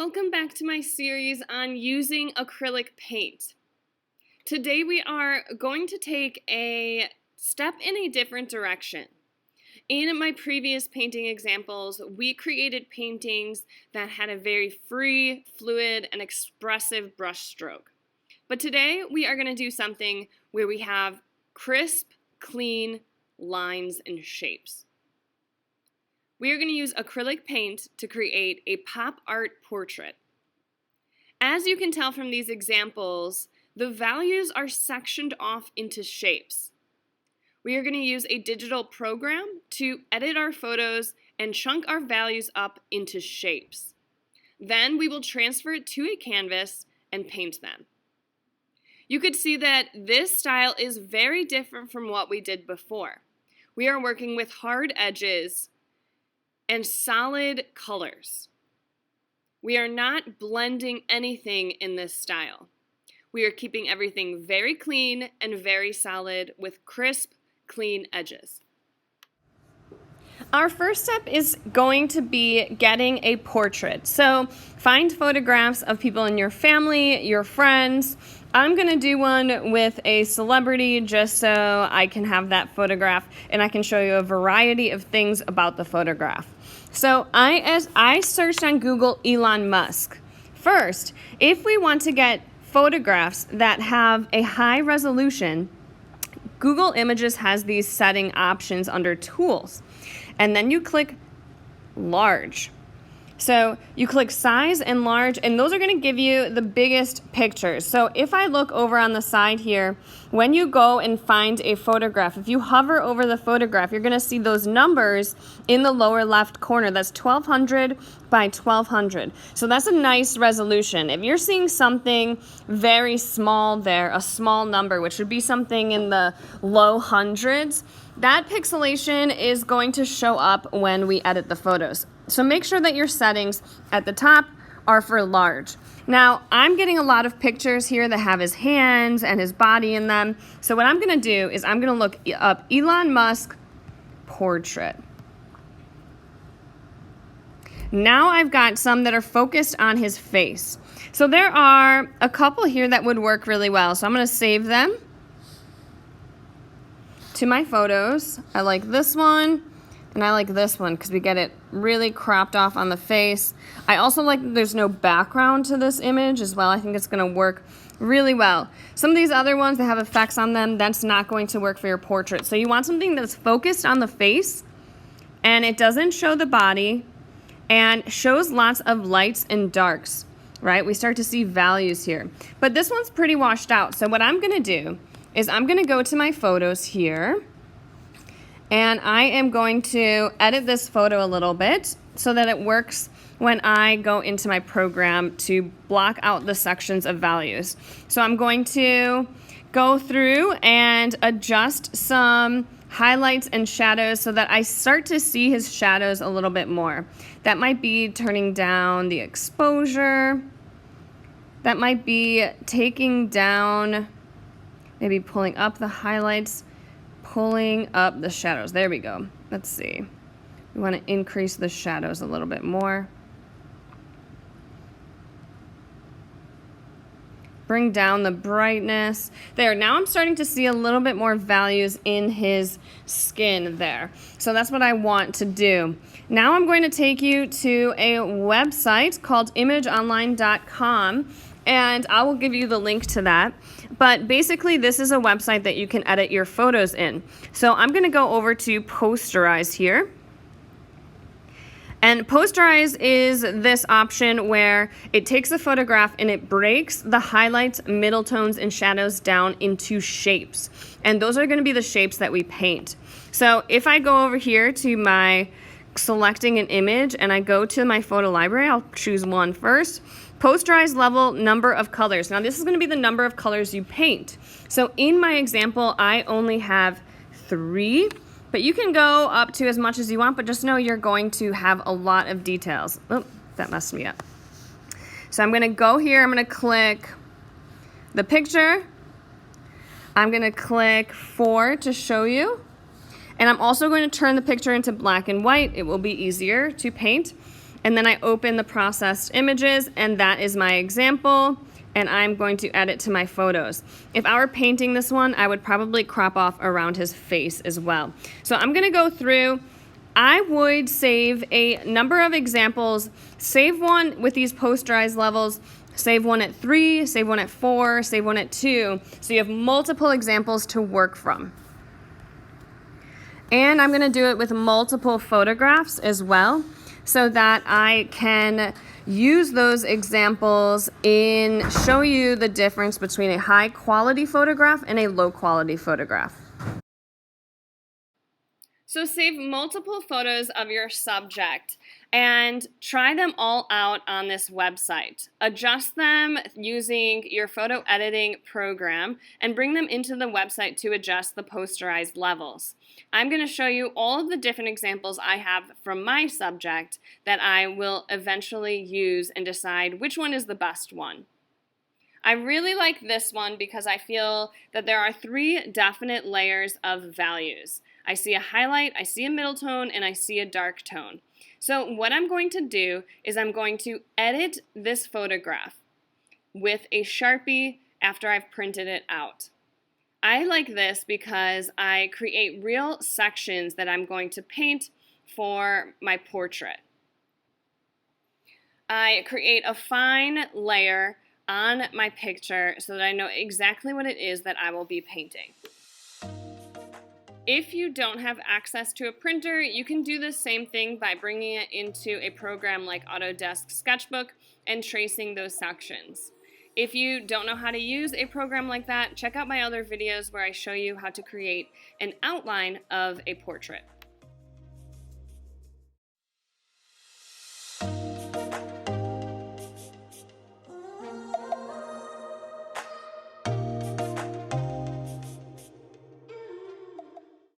Welcome back to my series on using acrylic paint. Today we are going to take a step in a different direction. In my previous painting examples, we created paintings that had a very free, fluid, and expressive brush stroke. But today we are going to do something where we have crisp, clean lines and shapes. We are going to use acrylic paint to create a pop art portrait. As you can tell from these examples, the values are sectioned off into shapes. We are going to use a digital program to edit our photos and chunk our values up into shapes. Then we will transfer it to a canvas and paint them. You could see that this style is very different from what we did before. We are working with hard edges and solid colors. We are not blending anything in this style. We are keeping everything very clean and very solid with crisp, clean edges. Our first step is going to be getting a portrait. So find photographs of people in your family, your friends. I'm going to do one with a celebrity just so I can have that photograph and I can show you a variety of things about the photograph. So I searched on Google Elon Musk. First, if we want to get photographs that have a high resolution, Google Images has these setting options under Tools. And then you click Large. So you click Size and Large, and those are going to give you the biggest pictures. So if I look over on the side here, when you go and find a photograph, if you hover over the photograph, you're going to see those numbers in the lower left corner. That's 1200 by 1200. So that's a nice resolution. If you're seeing something very small there, a small number, which would be something in the low hundreds, that pixelation is going to show up when we edit the photos. So make sure that your settings at the top are for large. Now, I'm getting a lot of pictures here that have his hands and his body in them. So what I'm going to do is I'm going to look up Elon Musk portrait. Now I've got some that are focused on his face. So there are a couple here that would work really well. So I'm going to save them to my photos. I like this one. And I like this one because we get it really cropped off on the face. I also like that there's no background to this image as well. I think it's going to work really well. Some of these other ones that have effects on them, that's not going to work for your portrait. So you want something that's focused on the face and it doesn't show the body and shows lots of lights and darks, right? We start to see values here. But this one's pretty washed out. So what I'm going to do is I'm going to go to my photos here. And I am going to edit this photo a little bit so that it works when I go into my program to block out the sections of values. So I'm going to go through and adjust some highlights and shadows so that I start to see his shadows a little bit more. That might be turning down the exposure. That might be taking down, maybe pulling up the highlights, pulling up the shadows. There we go. Let's see. We want to increase the shadows a little bit more. Bring down the brightness. There, now I'm starting to see a little bit more values in his skin there. So that's what I want to do. Now I'm going to take you to a website called imageonline.com. And I will give you the link to that. But basically, this is a website that you can edit your photos in. So I'm going to go over to Posterize here. And Posterize is this option where it takes a photograph and it breaks the highlights, middle tones, and shadows down into shapes. And those are going to be the shapes that we paint. So if I go over here to my selecting an image and I go to my photo library, I'll choose one first. Posterize level number of colors. Now this is going to be the number of colors you paint. So in my example, I only have 3, but you can go up to as much as you want, but just know you're going to have a lot of details. Oh, that messed me up. So I'm going to go here, I'm going to click the picture. I'm going to click 4 to show you. And I'm also going to turn the picture into black and white. It will be easier to paint. and then I open the processed images, and that is my example, and I'm going to add it to my photos. If I were painting this one, I would probably crop off around his face as well. So I'm gonna go through. I would save a number of examples, save one with these posterized levels, save one at 3, save one at 4, save one at 2, so you have multiple examples to work from. And I'm gonna do it with multiple photographs as well, so that I can use those examples in show you the difference between a high quality photograph and a low quality photograph. So save multiple photos of your subject and try them all out on this website. Adjust them using your photo editing program and bring them into the website to adjust the posterized levels. I'm going to show you all of the different examples I have from my subject that I will eventually use and decide which one is the best one. I really like this one because I feel that there are 3 definite layers of values. I see a highlight, I see a middle tone, and I see a dark tone. So what I'm going to do is I'm going to edit this photograph with a Sharpie after I've printed it out. I like this because I create real sections that I'm going to paint for my portrait. I create a fine layer on my picture so that I know exactly what it is that I will be painting. If you don't have access to a printer, you can do the same thing by bringing it into a program like Autodesk Sketchbook and tracing those sections. If you don't know how to use a program like that, check out my other videos where I show you how to create an outline of a portrait.